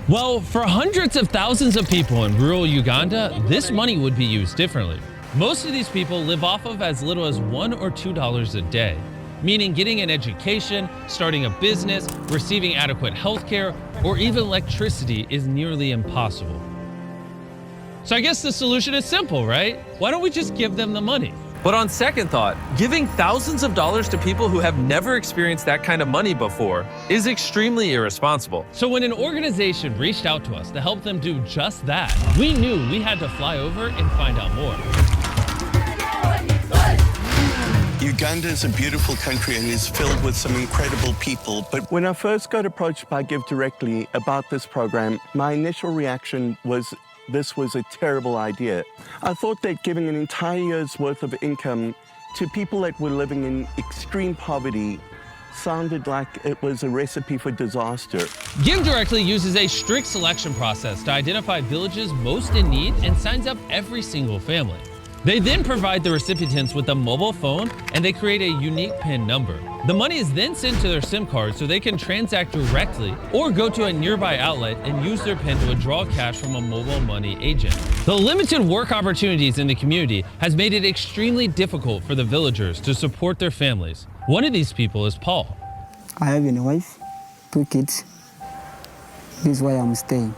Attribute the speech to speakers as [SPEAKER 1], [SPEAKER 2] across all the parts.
[SPEAKER 1] Well, for hundreds of thousands of people in rural Uganda, this money would be used differently. Most of these people live off of as little as $1 or $2 a day, meaning getting an education, starting a business, receiving adequate health care, or even electricity is nearly impossible. So I guess the solution is simple, right? Why don't we just give them the money?
[SPEAKER 2] But on second thought, giving thousands of dollars to people who have never experienced that kind of money before is extremely irresponsible.
[SPEAKER 1] So when an organization reached out to us to help them do just that, we knew we had to fly over and find out more.
[SPEAKER 3] Uganda is a beautiful country and is filled with some incredible people. But when I first got approached by Give Directly about this program, my initial reaction was this was a terrible idea. I thought that giving an entire year's worth of income to people that were living in extreme poverty sounded like it was a recipe for disaster.
[SPEAKER 1] Give Directly uses a strict selection process to identify villages most in need and signs up every single family. They then provide the recipients with a mobile phone and they create a unique PIN number. The money is then sent to their SIM card so they can transact directly or go to a nearby outlet and use their PIN to withdraw cash from a mobile money agent. The limited work opportunities in the community has made it extremely difficult for the villagers to support their families. One of these people is Paul.
[SPEAKER 4] I have a wife, 2 kids. This is where I'm staying.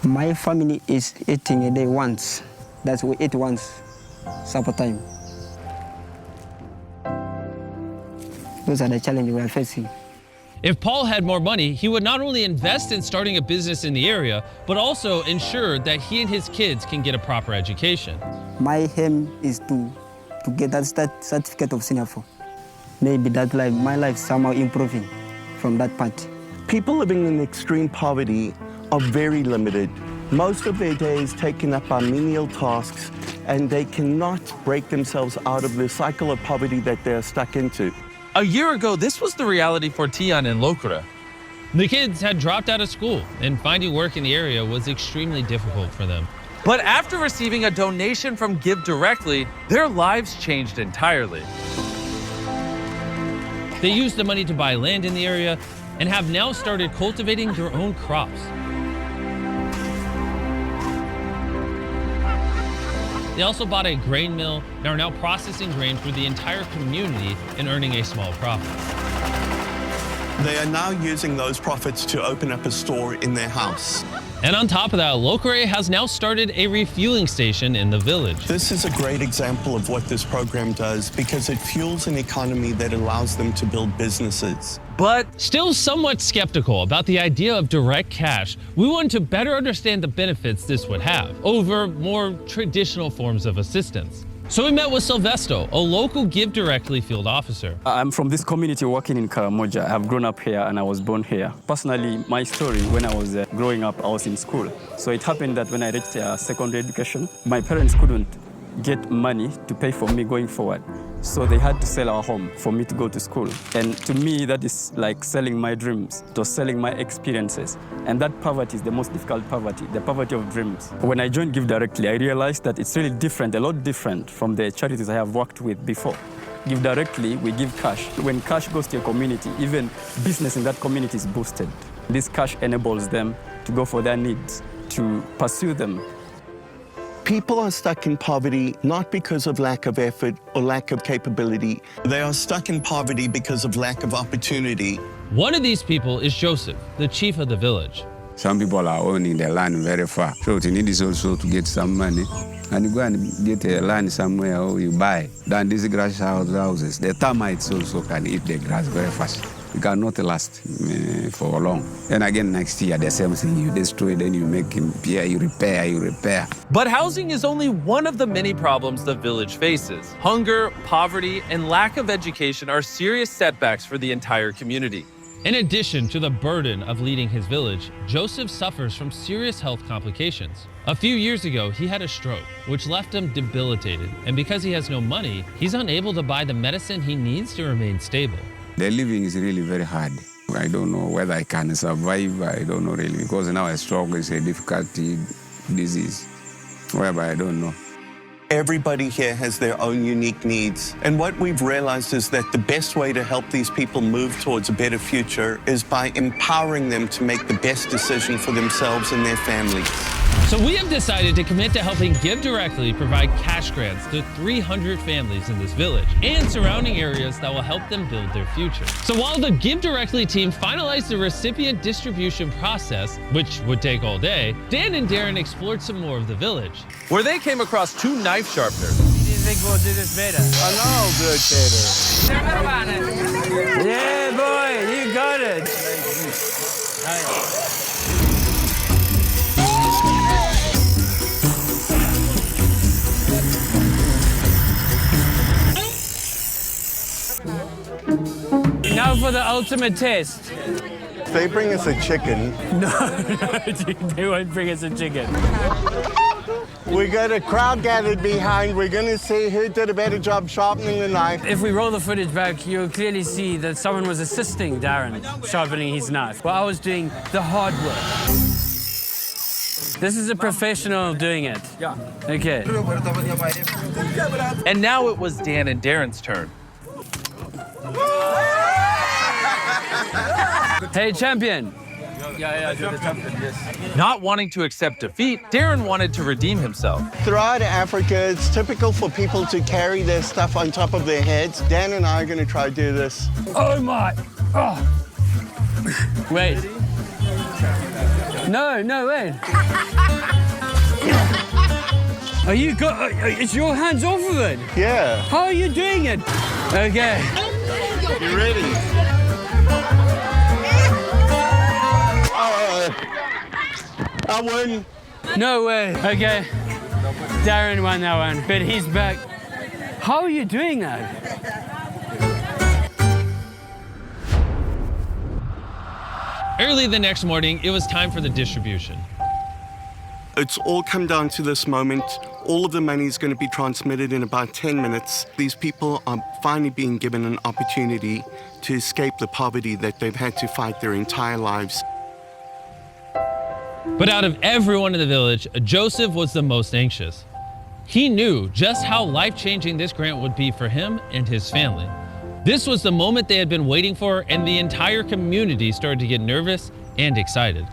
[SPEAKER 4] My family is eating a day once. That's we eat once. Supper time. Those are the challenges we are facing.
[SPEAKER 1] If Paul had more money, he would not only invest in starting a business in the area, but also ensure that he and his kids can get a proper education.
[SPEAKER 4] My aim is to get that certificate of senior 4. Maybe that my life somehow improving from that part.
[SPEAKER 3] People living in extreme poverty are very limited. Most of their day is taken up by menial tasks, and they cannot break themselves out of the cycle of poverty that they're stuck into.
[SPEAKER 2] A year ago, this was the reality for Tian and Lokura.
[SPEAKER 1] The kids had dropped out of school, and finding work in the area was extremely difficult for them.
[SPEAKER 2] But after receiving a donation from Give Directly, their lives changed entirely.
[SPEAKER 1] They used the money to buy land in the area and have now started cultivating their own crops. They also bought a grain mill and are now processing grain for the entire community and earning a small profit.
[SPEAKER 3] They are now using those profits to open up a store in their house.
[SPEAKER 1] And on top of that, Lokure has now started a refueling station in the village.
[SPEAKER 3] This is a great example of what this program does because it fuels an economy that allows them to build businesses.
[SPEAKER 1] But still somewhat skeptical about the idea of direct cash, we want to better understand the benefits this would have over more traditional forms of assistance. So we met with Silvesto, a local Give Directly field officer.
[SPEAKER 5] I'm from this community working in Karamoja. I've grown up here and I was born here. Personally, my story, when I was growing up, I was in school. So it happened that when I reached secondary education, my parents couldn't get money to pay for me going forward. So they had to sell our home for me to go to school. And to me, that is like selling my dreams, to selling my experiences. And that poverty is the most difficult poverty, the poverty of dreams. When I joined Give Directly, I realized that it's really different, a lot different from the charities I have worked with before. Give Directly, we give cash. When cash goes to a community, even business in that community is boosted. This cash enables them to go for their needs, to pursue them.
[SPEAKER 3] People are stuck in poverty not because of lack of effort or lack of capability. They are stuck in poverty because of lack of opportunity.
[SPEAKER 1] One of these people is Joseph, the chief of the village.
[SPEAKER 6] Some people are owning the land very far. So what you need is also to get some money. And you go and get a land somewhere or you buy. Then these grass houses, the termites also can eat the grass very fast. It cannot last for long. And again, next year, the same thing. You destroy, then you make repair, you repair.
[SPEAKER 2] But housing is only one of the many problems the village faces. Hunger, poverty, and lack of education are serious setbacks for the entire community.
[SPEAKER 1] In addition to the burden of leading his village, Joseph suffers from serious health complications. A few years ago, he had a stroke, which left him debilitated. And because he has no money, he's unable to buy the medicine he needs to remain stable.
[SPEAKER 6] The living is really very hard. I don't know whether I can survive. I don't know really, because now a stroke is a difficult disease, whereby I don't know.
[SPEAKER 3] Everybody here has their own unique needs. And what we've realized is that the best way to help these people move towards a better future is by empowering them to make the best decision for themselves and their families.
[SPEAKER 1] So we have decided to commit to helping Give Directly provide cash grants to 300 families in this village and surrounding areas that will help them build their future. So while the Give Directly team finalized the recipient distribution process, which would take all day, Dan and Darren explored some more of the village,
[SPEAKER 2] where they came across 2 knife sharpeners.
[SPEAKER 7] Do you think we'll do this better?
[SPEAKER 8] I know, good better.
[SPEAKER 7] Yeah, boy, you got it. Now for the ultimate test.
[SPEAKER 3] They bring us a chicken.
[SPEAKER 7] No, they won't bring us a chicken.
[SPEAKER 3] We got a crowd gathered behind. We're going to see who did a better job sharpening the knife.
[SPEAKER 7] If we roll the footage back, you'll clearly see that someone was assisting Darren sharpening his knife, while I was doing the hard work. This is a professional doing it. Yeah. Okay.
[SPEAKER 2] And now it was Dan and Darren's turn.
[SPEAKER 7] Hey, champion.
[SPEAKER 2] Not wanting to accept defeat, Darren wanted to redeem himself.
[SPEAKER 3] Throughout Africa, it's typical for people to carry their stuff on top of their heads. Dan and I are going to try to do this.
[SPEAKER 7] Oh, my. Oh. Wait. No, wait. Are you it's your hands off of it?
[SPEAKER 3] Yeah.
[SPEAKER 7] How are you doing it? Okay.
[SPEAKER 3] You ready? I win.
[SPEAKER 7] No way. Okay. Darren won that one, but he's back. How are you doing that?
[SPEAKER 1] Early the next morning, it was time for the distribution.
[SPEAKER 3] It's all come down to this moment. All of the money is going to be transmitted in about 10 minutes. These people are finally being given an opportunity to escape the poverty that they've had to fight their entire lives.
[SPEAKER 1] But out of everyone in the village, Joseph was the most anxious. He knew just how life-changing this grant would be for him and his family. This was the moment they had been waiting for, and the entire community started to get nervous and excited.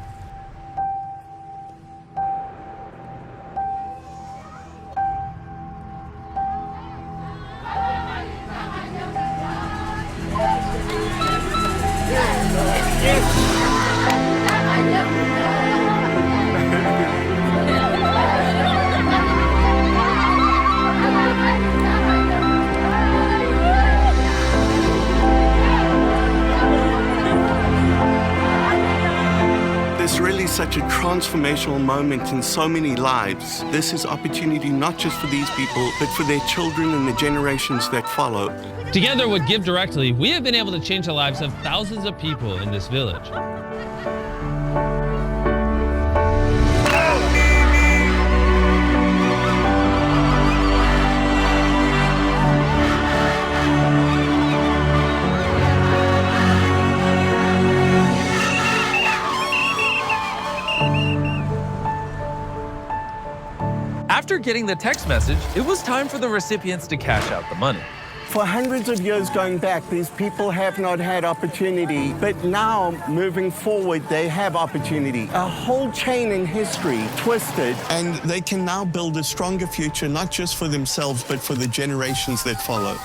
[SPEAKER 3] Such a transformational moment in so many lives. This is opportunity not just for these people, but for their children and the generations that follow.
[SPEAKER 1] Together with Give Directly, we have been able to change the lives of thousands of people in this village.
[SPEAKER 2] After getting the text message, it was time for the recipients to cash out the money.
[SPEAKER 3] For hundreds of years going back, these people have not had opportunity, but now, moving forward, they have opportunity. A whole chain in history twisted, and they can now build a stronger future, not just for themselves, but for the generations that follow.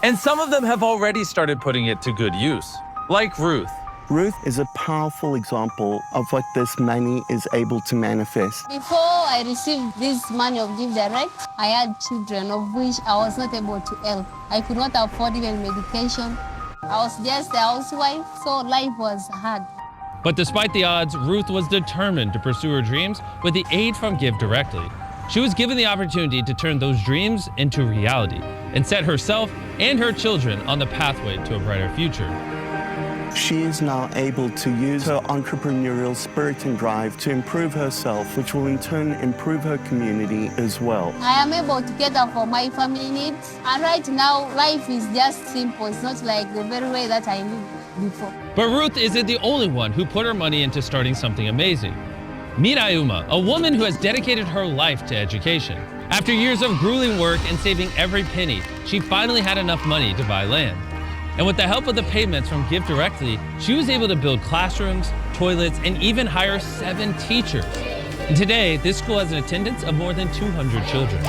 [SPEAKER 2] And some of them have already started putting it to good use, like Ruth.
[SPEAKER 3] Ruth is a powerful example of what this money is able to manifest.
[SPEAKER 9] Before I received this money of Give Direct, I had children of which I was not able to help. I could not afford even medication. I was just a housewife, so life was hard.
[SPEAKER 1] But despite the odds, Ruth was determined to pursue her dreams with the aid from Give Directly. She was given the opportunity to turn those dreams into reality and set herself and her children on the pathway to a brighter future.
[SPEAKER 3] She is now able to use her entrepreneurial spirit and drive to improve herself, which will in turn improve her community as well.
[SPEAKER 9] I am able to cater for my family needs. And right now, life is just simple. It's not like the very way that I lived before.
[SPEAKER 1] But Ruth isn't the only one who put her money into starting something amazing. Meet Ayuma, a woman who has dedicated her life to education. After years of grueling work and saving every penny, she finally had enough money to buy land. And with the help of the payments from Give Directly, she was able to build classrooms, toilets, and even hire 7 teachers. And today, this school has an attendance of more than 200 children.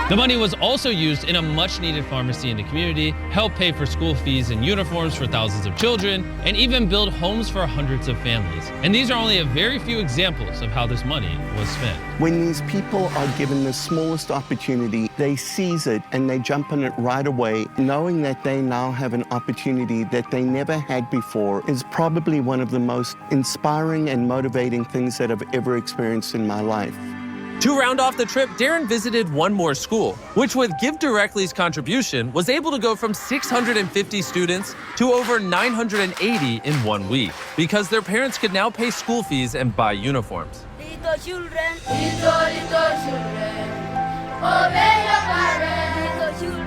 [SPEAKER 1] The money was also used in a much-needed pharmacy in the community, help pay for school fees and uniforms for thousands of children, and even build homes for hundreds of families. And these are only a very few examples of how this money was spent.
[SPEAKER 3] When these people are given the smallest opportunity, they seize it and they jump on it right away, knowing that they now have an opportunity that they never had before is probably one of the most inspiring and motivating things that I've ever experienced in my life.
[SPEAKER 2] To round off the trip, Darren visited one more school, which with Give Directly's contribution was able to go from 650 students to over 980 in 1 week, because their parents could now pay school fees and buy uniforms.
[SPEAKER 8] Little children, little children, obey your parents, little children.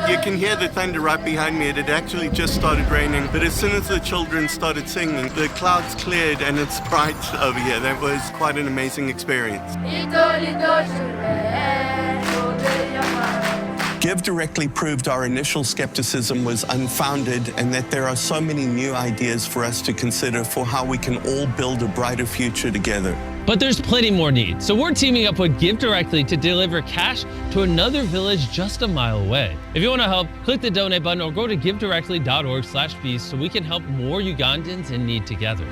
[SPEAKER 3] You can hear the thunder right behind me. It had actually just started raining, but as soon as the children started singing, the clouds cleared and it's bright over here. That was quite an amazing experience.
[SPEAKER 8] Little children, obey your parents.
[SPEAKER 3] Give Directly proved our initial skepticism was unfounded and that there are so many new ideas for us to consider for how we can all build a brighter future together.
[SPEAKER 1] But there's plenty more need, so we're teaming up with Give Directly to deliver cash to another village just a mile away. If you want to help, click the donate button or go to givedirectly.org/peace so we can help more Ugandans in need together.